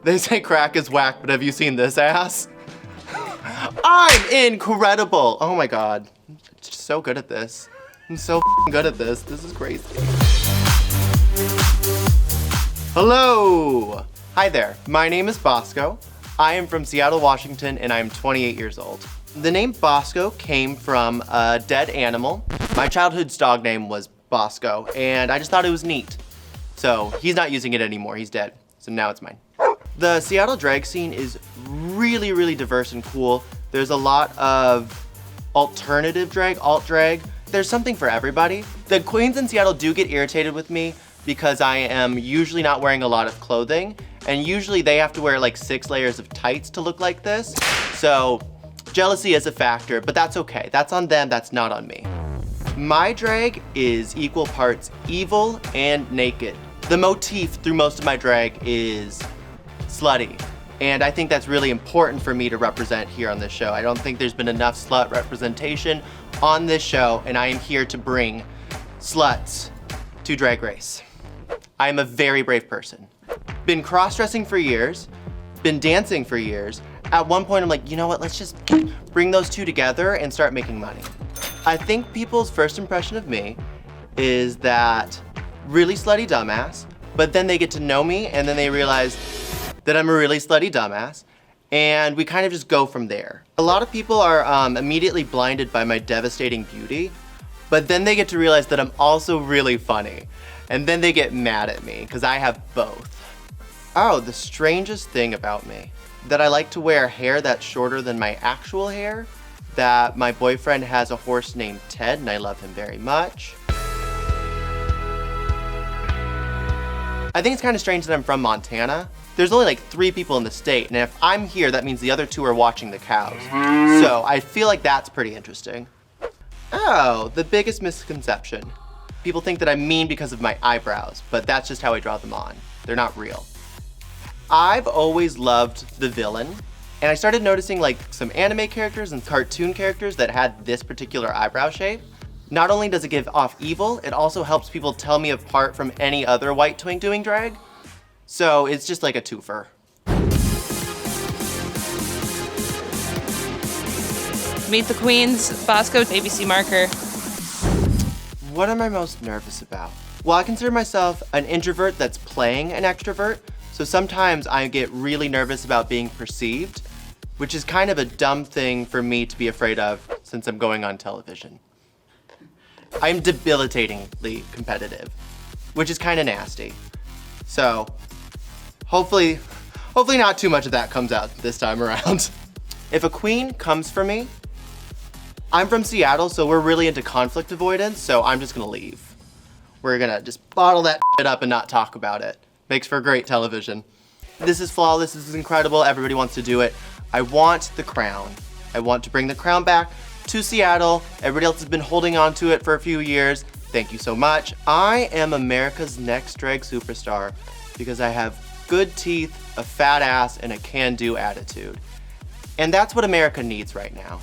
They say crack is whack, but have you seen this ass? I'm incredible. Oh my God. I'm just so good at this. I'm so good at this. This is crazy. Hello. Hi there. My name is Bosco. I am from Seattle, Washington, and I am 28 years old. The name Bosco came from a dead animal. My childhood's dog name was Bosco, and I just thought it was neat. So he's not using it anymore. He's dead. So now it's mine. The Seattle drag scene is really, really diverse and cool. There's a lot of alternative drag, alt drag. There's something for everybody. The queens in Seattle do get irritated with me because I am usually not wearing a lot of clothing, and usually they have to wear like 6 layers of tights to look like this. So jealousy is a factor, but that's okay. That's on them, that's not on me. My drag is equal parts evil and naked. The motif through most of my drag is slutty, and I think that's really important for me to represent here on this show. I don't think there's been enough slut representation on this show, and I am here to bring sluts to Drag Race. I am a very brave person. Been cross-dressing for years, been dancing for years. At one point I'm like, you know what, let's just bring those two together and start making money. I think people's first impression of me is that really slutty dumbass, but then they get to know me and then they realize that I'm a really slutty dumbass, and we kind of just go from there. A lot of people are immediately blinded by my devastating beauty, but then they get to realize that I'm also really funny, and then they get mad at me, because I have both. Oh, the strangest thing about me, that I like to wear hair that's shorter than my actual hair, that my boyfriend has a horse named Ted, and I love him very much. I think it's kind of strange that I'm from Montana. There's only like 3 people in the state, and if I'm here, that means the other 2 are watching the cows. So I feel like that's pretty interesting. Oh, the biggest misconception. People think that I'm mean because of my eyebrows, but that's just how I draw them on. They're not real. I've always loved the villain, and I started noticing like some anime characters and cartoon characters that had this particular eyebrow shape. Not only does it give off evil, it also helps people tell me apart from any other white twink doing drag. So it's just like a twofer. Meet the queens, Bosco, ABC marker. What am I most nervous about? Well, I consider myself an introvert that's playing an extrovert, so sometimes I get really nervous about being perceived, which is kind of a dumb thing for me to be afraid of since I'm going on television. I'm debilitatingly competitive, which is kind of nasty. So hopefully not too much of that comes out this time around. If a queen comes for me, I'm from Seattle, so we're really into conflict avoidance, so I'm just gonna leave. We're gonna just bottle that shit up and not talk about it. Makes for great television. This is flawless, this is incredible, everybody wants to do it. I want the crown. I want to bring the crown back to Seattle. Everybody else has been holding on to it for a few years. Thank you so much. I am America's next drag superstar because I have good teeth, a fat ass, and a can-do attitude. And that's what America needs right now.